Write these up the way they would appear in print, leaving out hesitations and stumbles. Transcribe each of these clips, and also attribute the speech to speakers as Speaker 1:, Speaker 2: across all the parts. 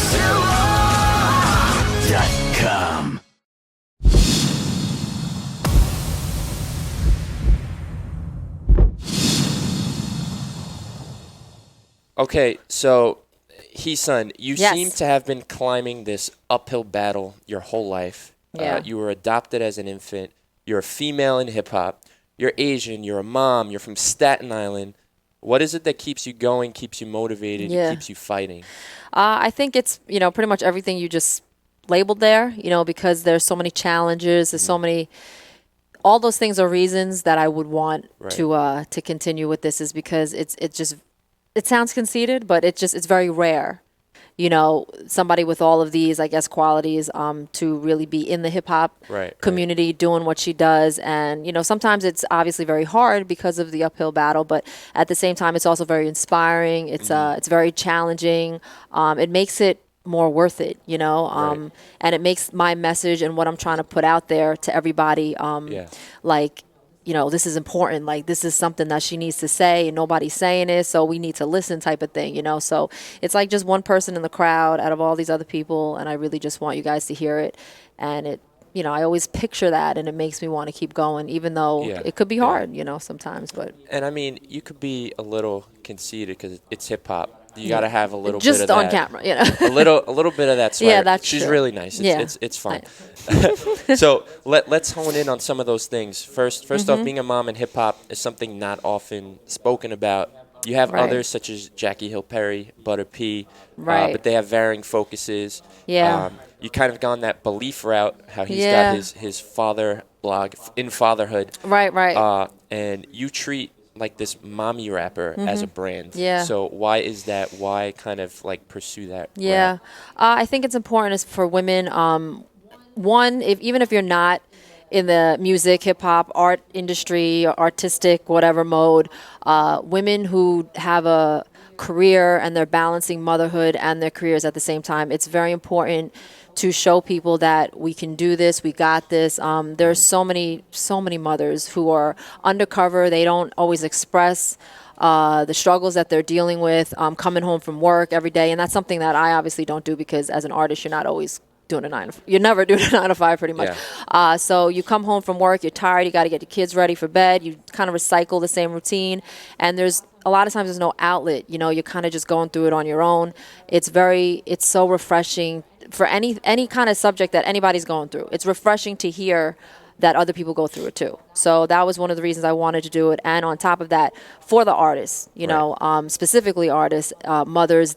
Speaker 1: Rapzilla.com.
Speaker 2: Okay, so Heesun, you
Speaker 3: Yes.
Speaker 2: seem to have been climbing this uphill battle your whole life.
Speaker 3: Yeah.
Speaker 2: You were adopted as an infant. You're a female in hip hop. You're Asian. You're a mom. You're from Staten Island. What is it that keeps you going, keeps you motivated,
Speaker 3: Yeah.
Speaker 2: keeps you fighting?
Speaker 3: I think it's, pretty much everything you just labeled there, because there's so many challenges, there's so many, all those things are reasons that I would want to continue with this, is because it sounds conceited, but it's very rare, somebody with all of these, I guess, qualities, to really be in the hip hop community doing what she does. And, sometimes it's obviously very hard because of the uphill battle, but at the same time, it's also very inspiring. It's very challenging. It makes it more worth it, and it makes my message and what I'm trying to put out there to everybody, like, this is important. Like, this is something that she needs to say and nobody's saying it, so we need to listen type of thing, So it's like just one person in the crowd out of all these other people, and I really just want you guys to hear it. And it, I always picture that, and it makes me want to keep going, even though it could be hard, sometimes. But
Speaker 2: And I mean, you could be a little conceited because it's hip hop. You got to have a little
Speaker 3: just
Speaker 2: bit of
Speaker 3: on
Speaker 2: that.
Speaker 3: camera,
Speaker 2: a little bit of that swagger.
Speaker 3: Yeah, that's
Speaker 2: She's
Speaker 3: true.
Speaker 2: really nice. It's fun. So let's hone in on some of those things. First off, being a mom in hip hop is something not often spoken about. You have others such as Jackie Hill Perry, Butter P, but they have varying focuses.
Speaker 3: Yeah.
Speaker 2: You kind of gone that belief route, how he's got his father blog in fatherhood.
Speaker 3: Right.
Speaker 2: And you treat like this mommy rapper as a brand.
Speaker 3: Yeah.
Speaker 2: So why is that? Why kind of like pursue that?
Speaker 3: Yeah.
Speaker 2: route?
Speaker 3: I think it's important is for women. One, even if you're not in the music, hip hop, art industry, or artistic, whatever mode, women who have a career and they're balancing motherhood and their careers at the same time, it's very important to show people that we can do this, we got this. There's so many mothers who are undercover. They don't always express the struggles that they're dealing with, coming home from work every day. And that's something that I obviously don't do, because as an artist, you're not always doing you're never doing a 9 to 5 pretty much. So you come home from work, you're tired, you got to get your kids ready for bed, you kind of recycle the same routine, and there's a lot of times there's no outlet, you're kind of just going through it on your own. It's so refreshing for any kind of subject that anybody's going through. It's refreshing to hear that other people go through it too. So that was one of the reasons I wanted to do it. And on top of that, for the artists, specifically artists, mothers,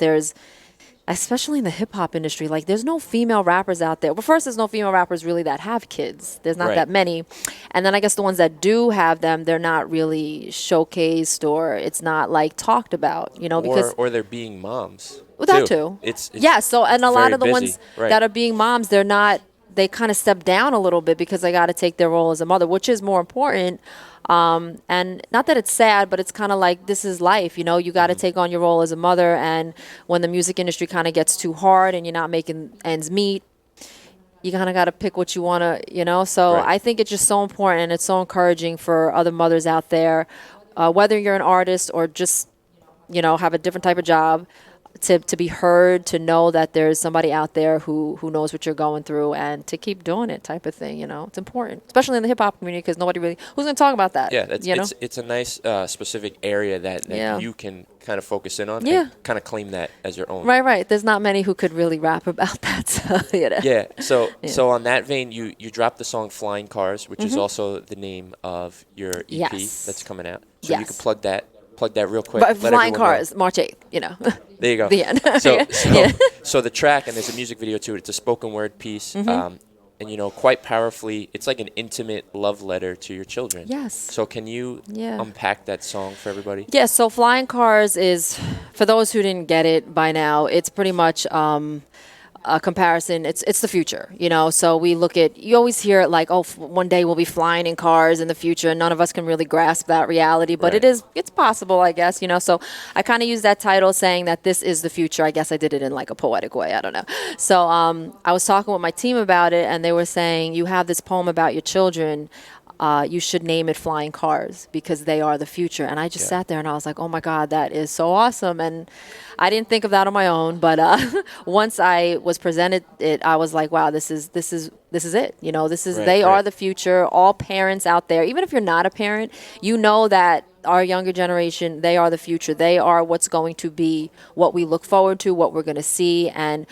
Speaker 3: especially in the hip hop industry, like there's no female rappers out there. Well, first, there's no female rappers really that have kids. There's not that many. And then I guess the ones that do have them, they're not really showcased, or it's not like talked about, because
Speaker 2: or they're being moms.
Speaker 3: Well, that too.
Speaker 2: It's
Speaker 3: So, and a lot of the
Speaker 2: busy.
Speaker 3: ones that are being moms, they kind of step down a little bit because they got to take their role as a mother, which is more important. And not that it's sad, but it's kind of like, this is life, you got to take on your role as a mother. And when the music industry kind of gets too hard and you're not making ends meet, you kind of got to pick what you want to, So I think it's just so important, and it's so encouraging for other mothers out there, whether you're an artist or just, have a different type of job, to be heard, to know that there's somebody out there who knows what you're going through, and to keep doing it type of thing, It's important, especially in the hip-hop community, because nobody really, who's going to talk about that?
Speaker 2: Yeah, it's a nice specific area that you can kind of focus in on and kind of claim that as your own.
Speaker 3: Right. There's not many who could really rap about that. So,
Speaker 2: So on that vein, you dropped the song Flying Cars, which is also the name of your EP that's coming out. So you can plug that real quick.
Speaker 3: But Flying Cars, March 8th,
Speaker 2: There you go.
Speaker 3: The end.
Speaker 2: So the track, and there's a music video to it. It's a spoken word piece. And, quite powerfully, it's like an intimate love letter to your children.
Speaker 3: Yes.
Speaker 2: So can you unpack that song for everybody?
Speaker 3: Yeah, so Flying Cars is, for those who didn't get it by now, it's pretty much a comparison. It's the future, So we look at, you always hear it like, oh, one day we'll be flying in cars in the future. None of us can really grasp that reality, but it's possible, I guess, So I kind of use that title saying that this is the future. I guess I did it in like a poetic way. I don't know. So I was talking with my team about it, and they were saying, you have this poem about your children. you should name it Flying Cars because they are the future. And I just
Speaker 2: Yeah.
Speaker 3: sat there and I was like, oh my God, that is so awesome. And I didn't think of that on my own, but once I was presented it, I was like, wow, this is it. You know,
Speaker 2: Right,
Speaker 3: they are
Speaker 2: right.
Speaker 3: the future. All parents out there, even if you're not a parent, you know that our younger generation, they are the future. They are what's going to be what we look forward to, what we're going to see. And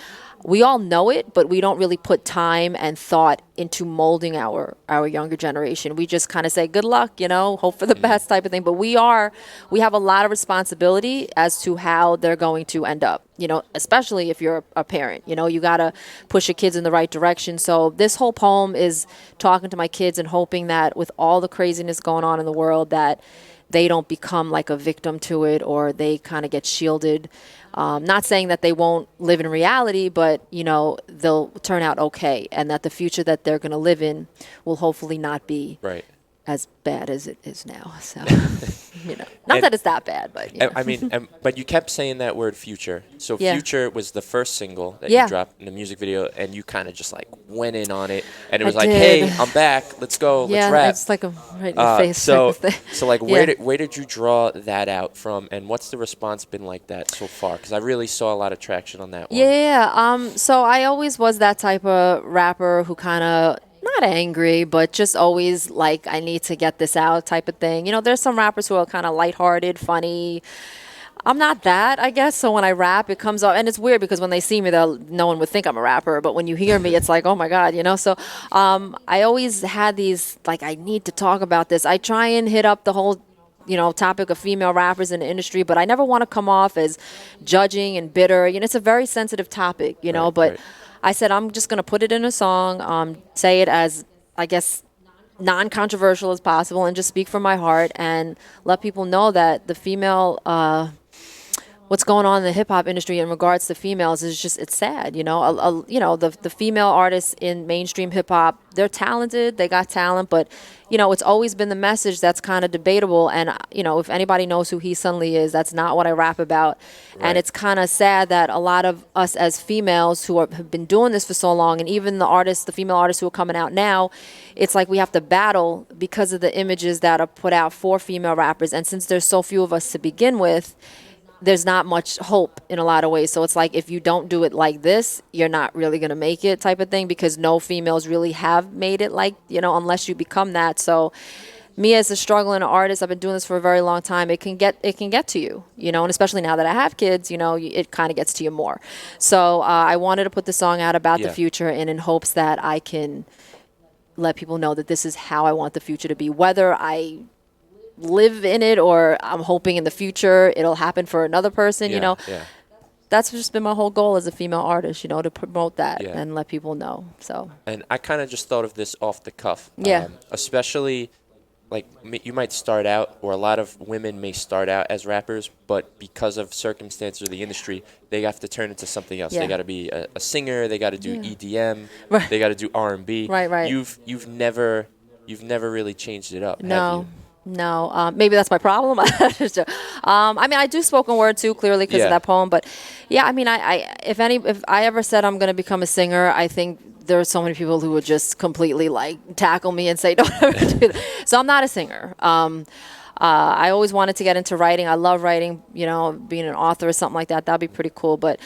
Speaker 3: we all know it, but we don't really put time and thought into molding our younger generation. We just kind of say good luck, you know, hope for the best type of thing. But we have a lot of responsibility as to how they're going to end up, you know, especially if you're a parent. You know, you got to push your kids in the right direction. So this whole poem is talking to my kids and hoping that with all the craziness going on in the world that they don't become like a victim to it, or they kind of get shielded. Not saying that they won't live in reality, but you know, they'll turn out okay, and that the future that they're going to live in will hopefully not be
Speaker 2: Right.
Speaker 3: as bad as it is now. So, you know, not
Speaker 2: And-
Speaker 3: that it's that bad, but you know.
Speaker 2: I mean, but you kept saying that word future. So
Speaker 3: Yeah.
Speaker 2: future was the first single that
Speaker 3: Yeah.
Speaker 2: you dropped in the music video, and you kind of just like went in on it, and it
Speaker 3: I
Speaker 2: was like,
Speaker 3: did.
Speaker 2: hey, I'm back. Let's go.
Speaker 3: Yeah,
Speaker 2: Let's rap.
Speaker 3: it's like a right in your face
Speaker 2: So,
Speaker 3: type of thing.
Speaker 2: so like,
Speaker 3: Yeah.
Speaker 2: where did you draw that out from, and what's the response been like that so far? Because I really saw a lot of traction on that one.
Speaker 3: Yeah. So I always was that type of rapper who kind of not angry, but just always like I need to get this out type of thing. You know, there's some rappers who are kind of lighthearted, funny. I'm not that, I guess. So when I rap, it comes out, and it's weird because when they see me, no one would think I'm a rapper. But when you hear me, it's like, oh my God, you know. So I always had these like, I need to talk about this. I try and hit up the whole, you know, topic of female rappers in the industry, but I never want to come off as judging and bitter. You know, it's a very sensitive topic, you know.
Speaker 2: Right,
Speaker 3: But
Speaker 2: right.
Speaker 3: I said I'm just gonna put it in a song, say it as I guess non-controversial as possible, and just speak from my heart and let people know that the female. What's going on in the hip hop industry in regards to females is just it's sad, you know. You know, the female artists in mainstream hip hop, they're talented, they got talent, but you know, it's always been the message that's kind of debatable. And you know, if anybody knows who Heesun Lee is, that's not what I rap about.
Speaker 2: Right.
Speaker 3: And it's kind of sad that a lot of us as females who have been doing this for so long, and even the female artists who are coming out now, it's like we have to battle because of the images that are put out for female rappers. And since there's so few of us to begin with, there's not much hope in a lot of ways. So it's like if you don't do it like this, you're not really going to make it type of thing, because no females really have made it like, you know, unless you become that. So me as a struggling artist, I've been doing this for a very long time. It can get to you, you know, and especially now that I have kids, you know, it kind of gets to you more. So I wanted to put the song out about the future, and in hopes that I can let people know that this is how I want the future to be, whether I live in it or I'm hoping in the future it'll happen for another person. You know,
Speaker 2: Yeah.
Speaker 3: that's just been my whole goal as a female artist, you know, to promote that
Speaker 2: Yeah.
Speaker 3: and let people know. So
Speaker 2: And I kind of just thought of this off the cuff.
Speaker 3: Yeah.
Speaker 2: Especially, like, you might start out, or a lot of women may start out as rappers, but because of circumstances or the industry, they have to turn into something else.
Speaker 3: Yeah.
Speaker 2: They got to be a singer. They got to do EDM.
Speaker 3: Right.
Speaker 2: They got to do R&B.
Speaker 3: Right.
Speaker 2: You've never really changed it up, have
Speaker 3: no.
Speaker 2: you?
Speaker 3: No, maybe that's my problem. I mean, I do spoken word too, clearly because
Speaker 2: Yeah.
Speaker 3: of that poem. But yeah, I mean, if I ever said I'm going to become a singer, I think there are so many people who would just completely like tackle me and say, "Don't ever do that." So I'm not a singer. I always wanted to get into writing. I love writing. You know, being an author or something like that. That'd be pretty cool. But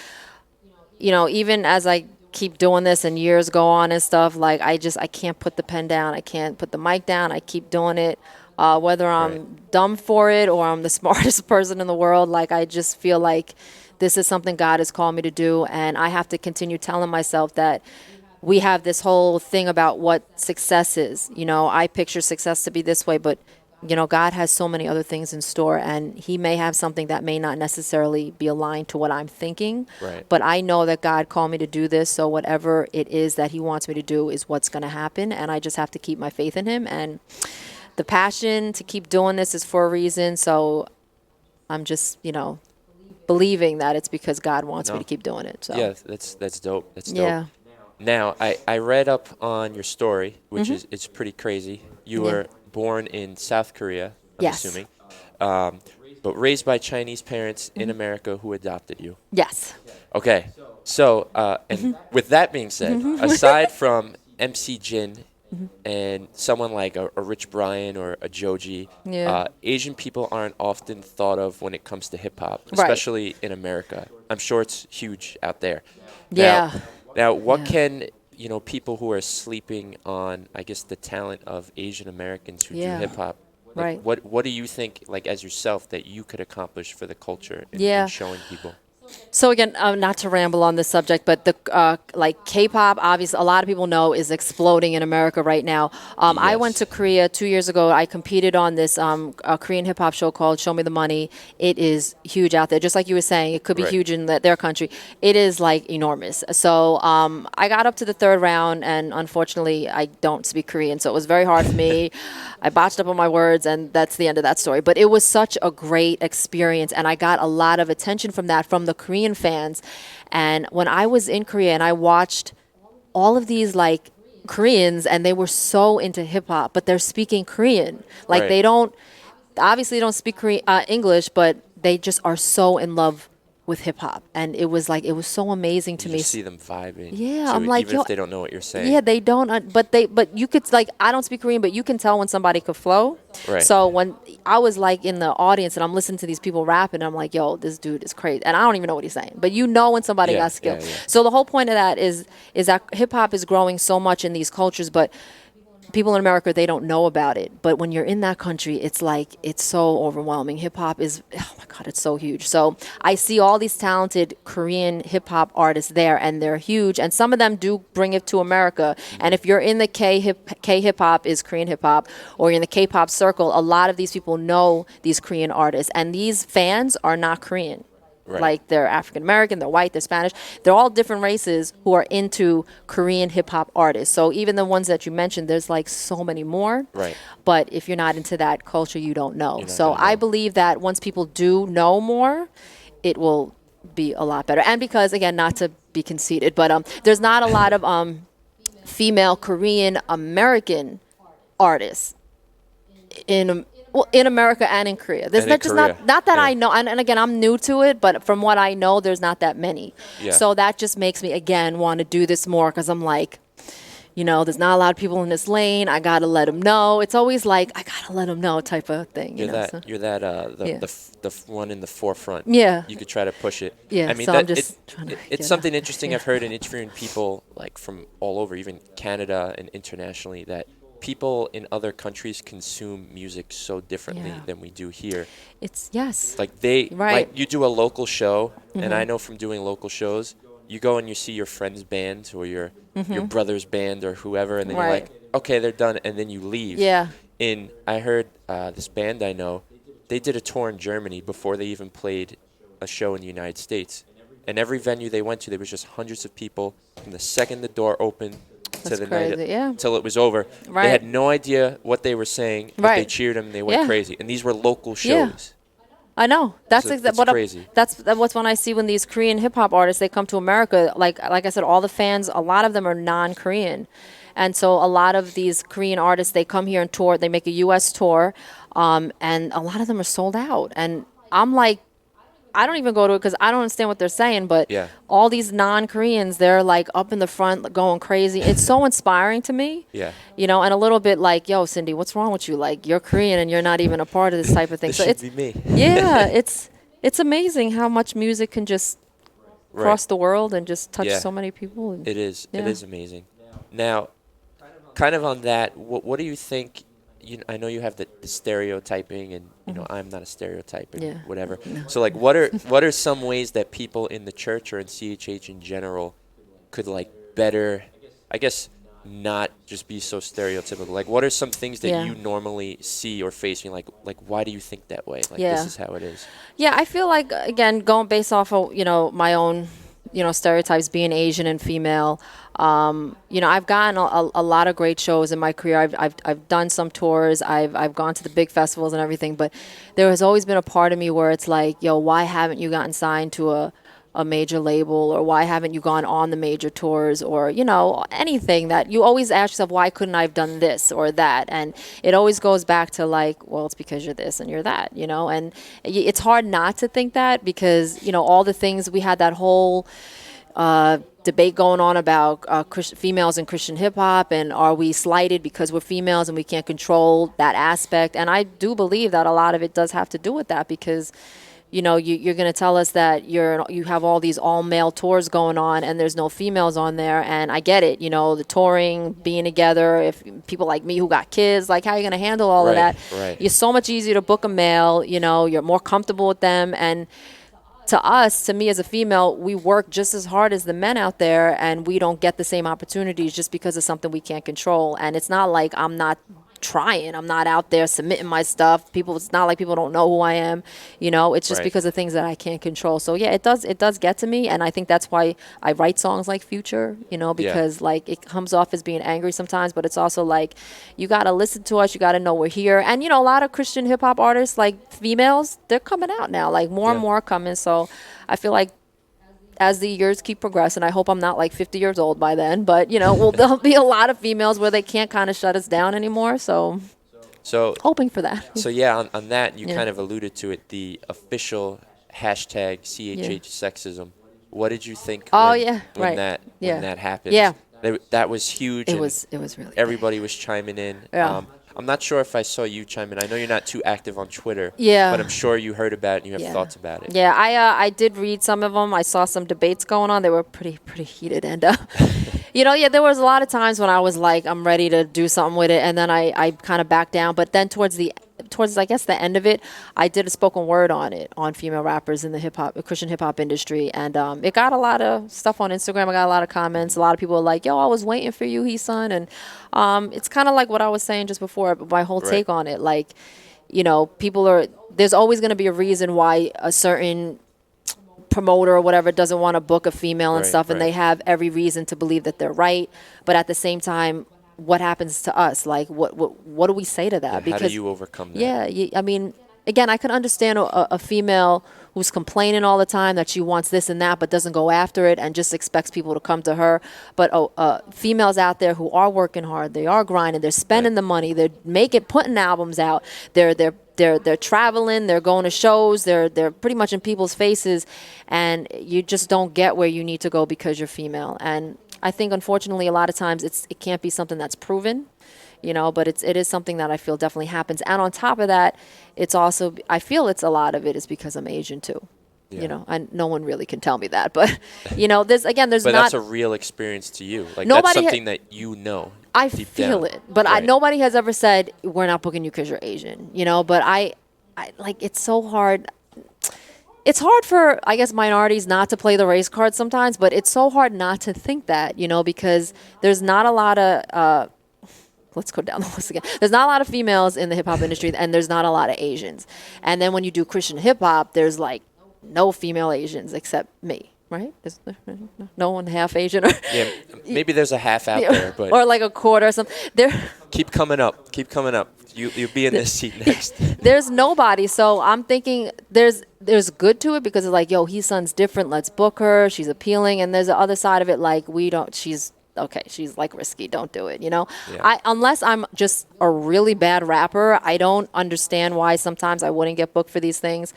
Speaker 3: you know, even as I keep doing this and years go on and stuff, like I can't put the pen down. I can't put the mic down. I keep doing it. Whether I'm dumb for it or I'm the smartest person in the world, like I just feel like this is something God has called me to do, and I have to continue telling myself that we have this whole thing about what success is. You know, I picture success to be this way, but you know, God has so many other things in store, and He may have something that may not necessarily be aligned to what I'm thinking.
Speaker 2: Right.
Speaker 3: But I know that God called me to do this, so whatever it is that He wants me to do is what's going to happen, and I just have to keep my faith in Him. And the passion to keep doing this is for a reason, so I'm just, you know, believing that it's because God wants me to keep doing it. So
Speaker 2: Yeah, that's dope. That's dope.
Speaker 3: yeah.
Speaker 2: Now, I read up on your story, which is it's pretty crazy. You were born in South Korea, I'm
Speaker 3: Yes.
Speaker 2: assuming, but raised by Chinese parents in America who adopted you.
Speaker 3: Yes.
Speaker 2: Okay, so and with that being said, aside from MC Jin and someone like a Rich Brian or a Joji,
Speaker 3: Yeah.
Speaker 2: Asian people aren't often thought of when it comes to hip hop,
Speaker 3: Right.
Speaker 2: especially in America. I'm sure it's huge out there.
Speaker 3: Yeah.
Speaker 2: Now, what
Speaker 3: Yeah.
Speaker 2: can people who are sleeping on, I guess, the talent of Asian Americans who do
Speaker 3: Yeah.
Speaker 2: hip hop? Like,
Speaker 3: Right.
Speaker 2: what do you think, like as yourself, that you could accomplish for the culture in
Speaker 3: Yeah.
Speaker 2: showing people?
Speaker 3: So again, not to ramble on this subject, but the like K-pop, obviously, a lot of people know is exploding in America right now. I went
Speaker 2: Yes.
Speaker 3: to Korea 2 years ago. I competed on this Korean hip hop show called Show Me the Money. It is huge out there, just like you were saying. It could be
Speaker 2: Right.
Speaker 3: huge in their country. It is like enormous. So I got up to the third round, and unfortunately, I don't speak Korean, so it was very hard for me. I botched up on my words, and that's the end of that story. But it was such a great experience, and I got a lot of attention from that from the Korean fans. And when I was in Korea and I watched all of these like Koreans, and they were so into hip hop, but they're speaking Korean. Like
Speaker 2: Right.
Speaker 3: they don't obviously don't speak English, but they just are so in love with hip hop, and it was so amazing to
Speaker 2: You
Speaker 3: me.
Speaker 2: just see them vibing.
Speaker 3: Yeah,
Speaker 2: to
Speaker 3: I'm
Speaker 2: it,
Speaker 3: like,
Speaker 2: even
Speaker 3: yo,
Speaker 2: if they don't know what you're saying.
Speaker 3: yeah, they don't, but you could like, I don't speak Korean, but you can tell when somebody could flow.
Speaker 2: Right.
Speaker 3: So when I was like in the audience and I'm listening to these people rapping, I'm like, yo, this dude is crazy, and I don't even know what he's saying, but you know when somebody
Speaker 2: Yeah,
Speaker 3: got skill.
Speaker 2: yeah, yeah.
Speaker 3: So the whole point of that is that hip hop is growing so much in these cultures, but people in America, they don't know about it. But when you're in that country, it's like, it's so overwhelming. Hip hop is, oh my God, it's so huge. So I see all these talented Korean hip hop artists there, and they're huge. And some of them do bring it to America. And if you're in the K hip hop is Korean hip hop, or you're in the K-pop circle, a lot of these people know these Korean artists. And these fans are not Korean.
Speaker 2: Right.
Speaker 3: Like they're African American, they're white, they're Spanish. They're all different races who are into Korean hip hop artists. So even the ones that you mentioned, there's like so many more.
Speaker 2: Right.
Speaker 3: But if you're not into that culture, you don't know.
Speaker 2: You're not
Speaker 3: So
Speaker 2: gonna
Speaker 3: I
Speaker 2: know.
Speaker 3: believe that once people do know more, it will be a lot better. And because again, not to be conceited, but there's not a lot of female Korean American artists in America and in Korea. There's
Speaker 2: And in
Speaker 3: not just
Speaker 2: Korea.
Speaker 3: not that
Speaker 2: Yeah.
Speaker 3: I know, and again, I'm new to it, but from what I know, there's not that many.
Speaker 2: Yeah.
Speaker 3: So that just makes me again want to do this more, because I'm like, there's not a lot of people in this lane. I gotta let them know. It's always like, I gotta let them know type of thing.
Speaker 2: You're that
Speaker 3: so.
Speaker 2: you're that
Speaker 3: Yeah.
Speaker 2: the one in the forefront.
Speaker 3: Yeah.
Speaker 2: You could try to push it.
Speaker 3: Yeah,
Speaker 2: I mean,
Speaker 3: so I'm just trying to
Speaker 2: it's
Speaker 3: get
Speaker 2: something
Speaker 3: out.
Speaker 2: interesting
Speaker 3: Yeah.
Speaker 2: I've heard in interviewing people like from all over, even Canada and internationally, that people in other countries consume music so differently
Speaker 3: Yeah.
Speaker 2: than we do here.
Speaker 3: It's yes.
Speaker 2: Like they
Speaker 3: Right.
Speaker 2: like you do a local show, and I know from doing local shows, you go and you see your friend's band or your brother's band or whoever, and then you're
Speaker 3: Right.
Speaker 2: like, okay, they're done, and then you leave.
Speaker 3: Yeah.
Speaker 2: I heard this band I know, they did a tour in Germany before they even played a show in the United States. And every venue they went to, there was just hundreds of people from the second the door opened to
Speaker 3: That's
Speaker 2: the
Speaker 3: crazy,
Speaker 2: night
Speaker 3: yeah.
Speaker 2: until it was over.
Speaker 3: Right.
Speaker 2: They had no idea what they were saying, but they
Speaker 3: Right.
Speaker 2: cheered them and they went
Speaker 3: Yeah.
Speaker 2: crazy. And these were local
Speaker 3: Yeah.
Speaker 2: shows.
Speaker 3: I know. That's
Speaker 2: So
Speaker 3: exactly
Speaker 2: it's
Speaker 3: what
Speaker 2: crazy.
Speaker 3: that's what's when I see when these Korean hip hop artists, they come to America. Like I said, all the fans, a lot of them are non-Korean, and so a lot of these Korean artists, they come here and tour. They make a U.S. tour, and a lot of them are sold out. And I'm like, I don't even go to it because I don't understand what they're saying. But
Speaker 2: Yeah.
Speaker 3: all these non-Koreans, they're like up in the front, like, going crazy. It's so inspiring to me.
Speaker 2: Yeah.
Speaker 3: And a little bit like, yo, Cindy, what's wrong with you? Like, you're Korean and you're not even a part of this type of thing.
Speaker 2: This
Speaker 3: So
Speaker 2: should
Speaker 3: it's
Speaker 2: be me.
Speaker 3: yeah, it's amazing how much music can just
Speaker 2: Right.
Speaker 3: cross the world and just touch
Speaker 2: Yeah.
Speaker 3: so many people. And
Speaker 2: It is. It
Speaker 3: Yeah.
Speaker 2: is amazing. Now, kind of on that, what do you think? I know you have the stereotyping, and I'm not a stereotype and
Speaker 3: Yeah.
Speaker 2: whatever. So like, what are some ways that people in the church or in CHH in general could like better, I guess, not just be so stereotypical? Like, what are some things that
Speaker 3: Yeah.
Speaker 2: you normally see or face? Like why do you think that way? Like,
Speaker 3: Yeah.
Speaker 2: this is how it is.
Speaker 3: Yeah, I feel like, again, going based off of my own stereotypes, being Asian and female. I've gotten a lot of great shows in my career. I've done some tours. I've gone to the big festivals and everything. But there has always been a part of me where it's like, yo, why haven't you gotten signed to a major label, or why haven't you gone on the major tours, or anything that you always ask yourself, why couldn't I have done this or that? And it always goes back to like, well, it's because you're this and you're that, and it's hard not to think that, because all the things we had, that whole debate going on about females in Christian hip hop, and are we slighted because we're females and we can't control that aspect? And I do believe that a lot of it does have to do with that, because you're going to tell us that you have all these all male tours going on and there's no females on there, and I get it. The touring, being together. If people like me who got kids, like, how are you going to handle all of that?
Speaker 2: Right.
Speaker 3: You're so much easier to book a male. You're more comfortable with them, and to me as a female, we work just as hard as the men out there, and we don't get the same opportunities just because of something we can't control. And it's not like I'm not trying. I'm not out there submitting my stuff. It's not like people don't know who I am. It's just because of things that I can't control. So yeah, it does get to me. And I think that's why I write songs like Future, because like it comes off as being angry sometimes, but it's also like, you got to listen to us. You got to know we're here. And, a lot of Christian hip hop artists, like females, they're coming out now, like more and more coming. So I feel like as the years keep progressing, I hope I'm not like 50 years old by then, but there'll be a lot of females where they can't kind of shut us down anymore. So hoping for that.
Speaker 2: So yeah, on that, you kind of alluded to it, the official hashtag CHH sexism. What did you think when that happened?
Speaker 3: Yeah.
Speaker 2: That was huge.
Speaker 3: It was really
Speaker 2: everybody was chiming in.
Speaker 3: Yeah.
Speaker 2: I'm not sure if I saw you chime in. I know you're not too active on Twitter.
Speaker 3: Yeah.
Speaker 2: But I'm sure you heard about it and you have thoughts about it.
Speaker 3: Yeah, I did read some of them. I saw some debates going on. They were pretty heated. And, there was a lot of times when I was like, I'm ready to do something with it. And then I kind of backed down. But then towards I guess the end of it, I did a spoken word on it, on female rappers in the Christian hip hop industry. And it got a lot of stuff on Instagram. I got a lot of comments. A lot of people were like, yo, I was waiting for you, Heesun. And it's kind of like what I was saying just before, my whole take on it. Like, there's always going to be a reason why a certain promoter or whatever doesn't want to book a female and stuff. And they have every reason to believe that they're right. But at the same time, what happens to us? Like, what do we say to that?
Speaker 2: Yeah,
Speaker 3: because
Speaker 2: how do you overcome that?
Speaker 3: Yeah, I mean, again, I can understand a female who's complaining all the time that she wants this and that, but doesn't go after it and just expects people to come to her. But females out there who are working hard, they are grinding, they're spending the money, they're putting albums out, they're traveling, they're going to shows, they're pretty much in people's faces, and you just don't get where you need to go because you're female. And I think, unfortunately, a lot of times it can't be something that's proven, but it is something that I feel definitely happens. And on top of that, it's also, I feel a lot of it is because I'm Asian too. And no one really can tell me that, but there's
Speaker 2: but
Speaker 3: not.
Speaker 2: That's a real experience to you. Like,
Speaker 3: nobody
Speaker 2: that's something that
Speaker 3: I feel
Speaker 2: down.
Speaker 3: it, but nobody has ever said we're not booking you because you're Asian. But I like, it's so hard. It's hard for, I guess, minorities not to play the race card sometimes, but it's so hard not to think that, because there's not a lot of, let's go down the list again. There's not a lot of females in the hip hop industry, and there's not a lot of Asians. And then when you do Christian hip hop, there's like no female Asians except me, right? Is there no one half Asian?
Speaker 2: Yeah, maybe there's a half out there, but
Speaker 3: or like a quarter or something.
Speaker 2: Keep coming up. You'll be in this seat next.
Speaker 3: There's nobody, so I'm thinking there's good to it because it's like, yo, Heesun's different. Let's book her. She's appealing, and there's the other side of it, like she's like risky. Don't do it.
Speaker 2: Yeah.
Speaker 3: Unless I'm just a really bad rapper, I don't understand why sometimes I wouldn't get booked for these things.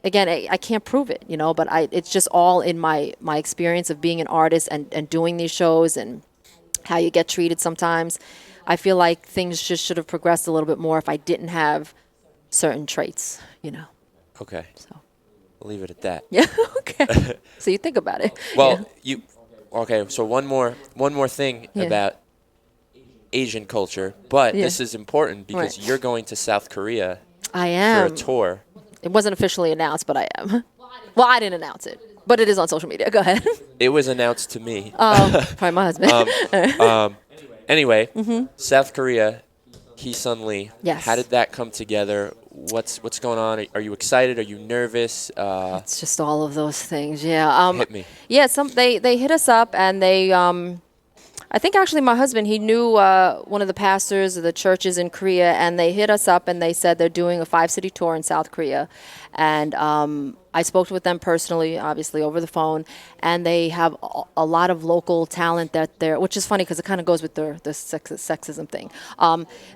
Speaker 3: Again, I can't prove it, but it's just all in my experience of being an artist and doing these shows and how you get treated sometimes. I feel like things just should have progressed a little bit more if I didn't have certain traits,
Speaker 2: Okay.
Speaker 3: So
Speaker 2: We'll leave it at that.
Speaker 3: Yeah. Okay. So you think about it.
Speaker 2: Well, okay. So one more thing about Asian culture, but this is important because you're going to South Korea.
Speaker 3: I am.
Speaker 2: For a tour.
Speaker 3: It wasn't officially announced, but I am. Well, I didn't announce it, but it is on social media. Go ahead.
Speaker 2: It was announced to me.
Speaker 3: Probably my husband.
Speaker 2: Anyway, South Korea, Heesun Lee.
Speaker 3: Yes.
Speaker 2: How did that come together? What's going on? Are you excited? Are you nervous?
Speaker 3: It's just all of those things. Yeah.
Speaker 2: Hit me.
Speaker 3: Yeah. They hit us up and they. I think actually my husband, he knew one of the pastors of the churches in Korea, and they hit us up and they said they're doing a 5-city tour in South Korea. And I spoke with them personally, obviously over the phone, and they have a lot of local talent that they're, which is funny because it kind of goes with the sexism thing.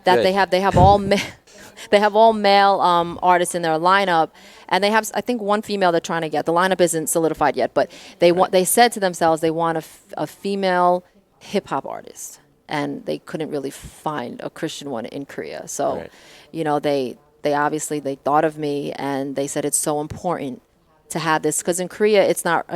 Speaker 3: That they have all men. they have all male artists in their lineup, and they have, I think, one female they're trying to get. The lineup isn't solidified yet, but they said to themselves they want a female hip hop artist, and they couldn't really find a Christian one in Korea. So,
Speaker 2: Right.
Speaker 3: they obviously they thought of me, and they said it's so important to have this, because in Korea it's not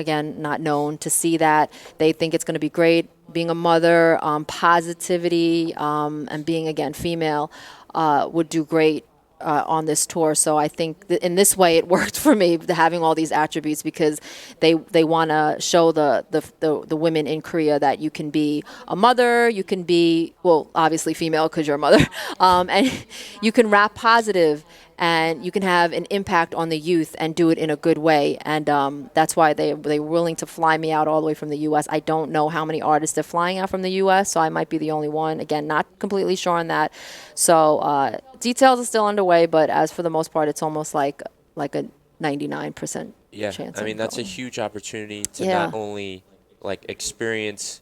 Speaker 3: known to see that. They think it's going to be great being a mother, positivity, and being again female would do great on this tour. So I think in this way it worked for me, having all these attributes, because they want to show the women in Korea that you can be a mother, you can be, well, obviously female because you're a mother, and you can rap positive, and you can have an impact on the youth and do it in a good way. And that's why they were willing to fly me out all the way from the U.S. I don't know how many artists they're flying out from the U.S., so I might be the only one. Again, not completely sure on that. So details are still underway, but as for the most part, it's almost like a 99%
Speaker 2: Yeah,
Speaker 3: chance.
Speaker 2: I mean, that's a huge opportunity to not only like experience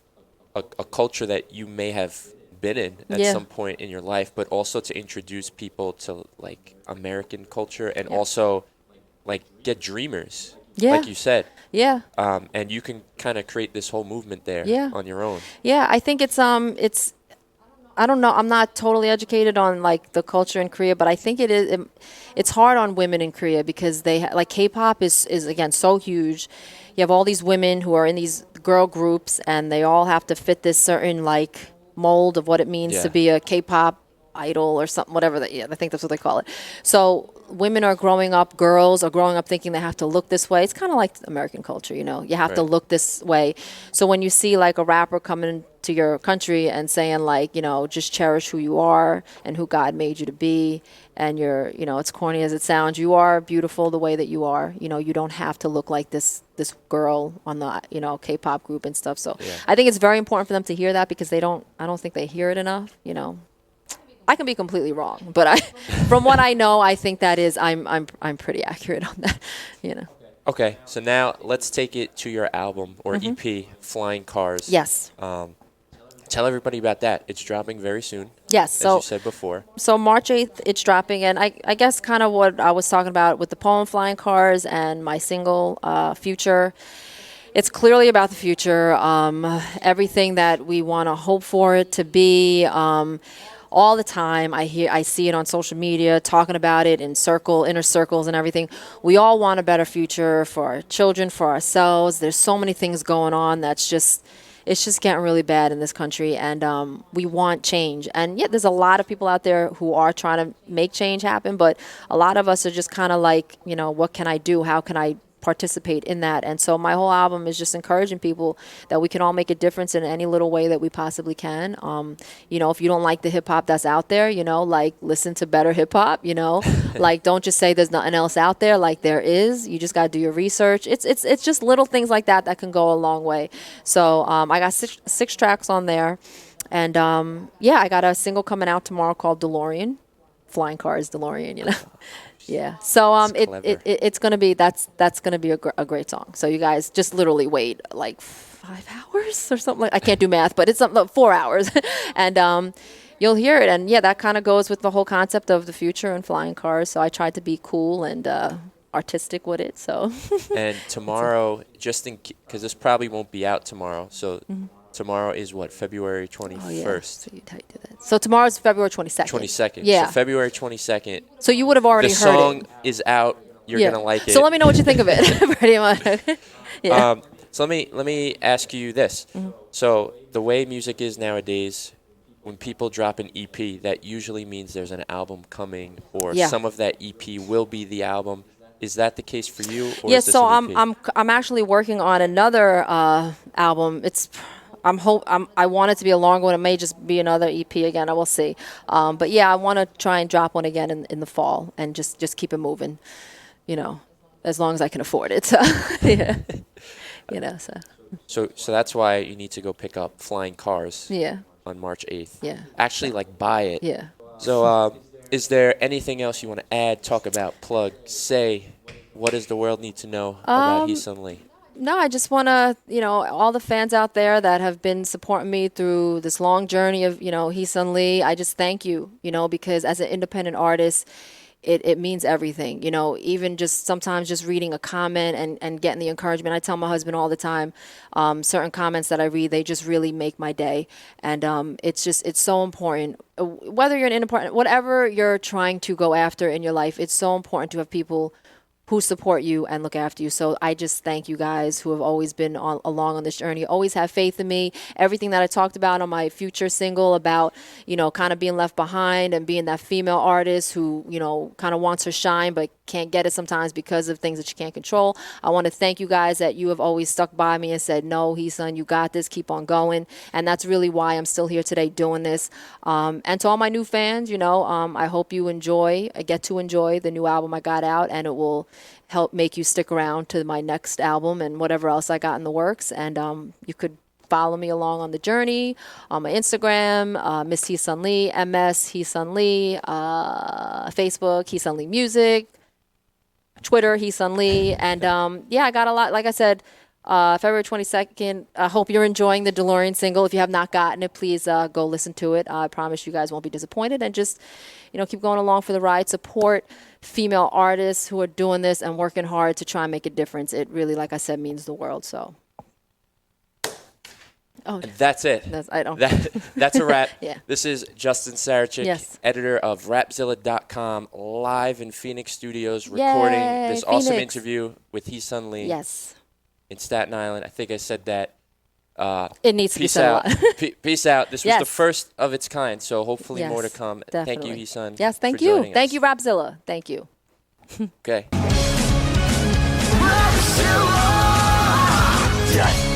Speaker 2: a culture that you may have been in at some point in your life, but also to introduce people to like American culture, and also like get dreamers, like you said.
Speaker 3: Yeah.
Speaker 2: And you can kind of create this whole movement there on your own.
Speaker 3: Yeah, I think it's I don't know. I'm not totally educated on like the culture in Korea, but I think it's hard on women in Korea, because they like K-pop is again so huge. You have all these women who are in these girl groups, and they all have to fit this certain like mold of what it means to be a K-pop idol or something, whatever that. Yeah, I think that's what they call it. So women are growing up, girls are growing up thinking they have to look this way. It's kind of like American culture, you have to look this way. So when you see like a rapper coming to your country and saying like, just cherish who you are and who God made you to be, and you're, it's corny as it sounds, you are beautiful the way that you are. You don't have to look like this girl on the K-pop group and stuff. So I think it's very important for them to hear that, because I don't think they hear it enough. I can be completely wrong, but from what I know, I think that is I'm pretty accurate on that.
Speaker 2: Okay, so now let's take it to your album or EP, Flying Cars.
Speaker 3: Yes.
Speaker 2: Tell everybody about that. It's dropping very soon.
Speaker 3: Yes.
Speaker 2: As
Speaker 3: So
Speaker 2: you said before.
Speaker 3: So March 8th, it's dropping, and I guess kind of what I was talking about with the poem Flying Cars and my single Future. It's clearly about the future, everything that we want to hope for it to be. All the time, I see it on social media, talking about it in inner circles and everything. We all want a better future for our children, for ourselves. There's so many things going on it's just getting really bad in this country, and we want change. And there's a lot of people out there who are trying to make change happen, but a lot of us are just kind of like, what can I do? How can I participate in that? And so my whole album is just encouraging people that we can all make a difference in any little way that we possibly can. If you don't like the hip hop that's out there, like listen to better hip hop, like don't just say there's nothing else out there, like there is. You just got to do your research. It's just little things like that can go a long way. So I got six tracks on there, and I got a single coming out tomorrow called DeLorean. Flying Cars, DeLorean, Yeah. So it's gonna be that's gonna be a great song. So you guys just literally wait like 5 hours or something. I can't do math, but it's something like 4 hours, and you'll hear it. And that kind of goes with the whole concept of the future and flying cars. So I tried to be cool and artistic with it. So. And
Speaker 2: tomorrow, because this probably won't be out tomorrow, so. Tomorrow is what, February 21st? Oh, yeah.
Speaker 3: So you typed it. So tomorrow's February 22nd.
Speaker 2: 22nd.
Speaker 3: Yeah.
Speaker 2: So February 22nd.
Speaker 3: So you would have already heard it.
Speaker 2: The song is out. You're going to like it.
Speaker 3: So let me know what you think of it, pretty much.
Speaker 2: So let me ask you this. So the way music is nowadays, when people drop an EP, that usually means there's an album coming, or some of that EP will be the album. Is that the case for you? Or is this
Speaker 3: so
Speaker 2: an EP?
Speaker 3: I'm actually working on another album. I want it to be a longer one. It may just be another EP again. I will see. But I want to try and drop one again in the fall and just keep it moving, as long as I can afford it. So,
Speaker 2: So that's why you need to go pick up Flying Cars on March 8th.
Speaker 3: Yeah.
Speaker 2: Actually, buy it.
Speaker 3: Yeah.
Speaker 2: So is there anything else you want to add, talk about, plug, say? What does the world need to know about Heesun Lee?
Speaker 3: No, I just want to, all the fans out there that have been supporting me through this long journey of, Heesun Lee, I just thank you, because as an independent artist, it means everything, even just sometimes just reading a comment and getting the encouragement. I tell my husband all the time, certain comments that I read, they just really make my day. And it's so important. Whether you're an independent, whatever you're trying to go after in your life, it's so important to have people who support you and look after you. So I just thank you guys who have always been along on this journey, always have faith in me. Everything that I talked about on my future single about, kind of being left behind and being that female artist who, kind of wants her shine but can't get it sometimes because of things that you can't control. I want to thank you guys that you have always stuck by me and said, no, Heesun, you got this, keep on going. And that's really why I'm still here today doing this. And to all my new fans, I hope you get to enjoy the new album I got out, and it will help make you stick around to my next album and whatever else I got in the works. And you could follow me along on the journey on my Instagram, Miss Heesun Lee, MS Heesun Lee, Facebook, Heesun Lee Music, Twitter, Heesun Lee. And I got a lot, like I said, February 22nd. I hope you're enjoying the DeLorean single. If you have not gotten it, please go listen to it. I promise you guys won't be disappointed. And just, keep going along for the ride. Support female artists who are doing this and working hard to try and make a difference. It really, like I said, means the world. So. Oh,
Speaker 2: that's it. That's a wrap.
Speaker 3: Yeah.
Speaker 2: This is Justin Sarachik,
Speaker 3: yes,
Speaker 2: editor of Rapzilla.com, live in Phoenix Studios, recording this awesome interview with Heesun Lee.
Speaker 3: Yes.
Speaker 2: In Staten Island. I think I said that.
Speaker 3: It needs to be said
Speaker 2: out.
Speaker 3: a lot.
Speaker 2: Peace out. This was the first of its kind, so hopefully more to come.
Speaker 3: Definitely.
Speaker 2: Thank you, Heesun.
Speaker 3: Yes, thank you. Thank you, Rapzilla. Thank you.
Speaker 2: Okay.
Speaker 1: Rapzilla!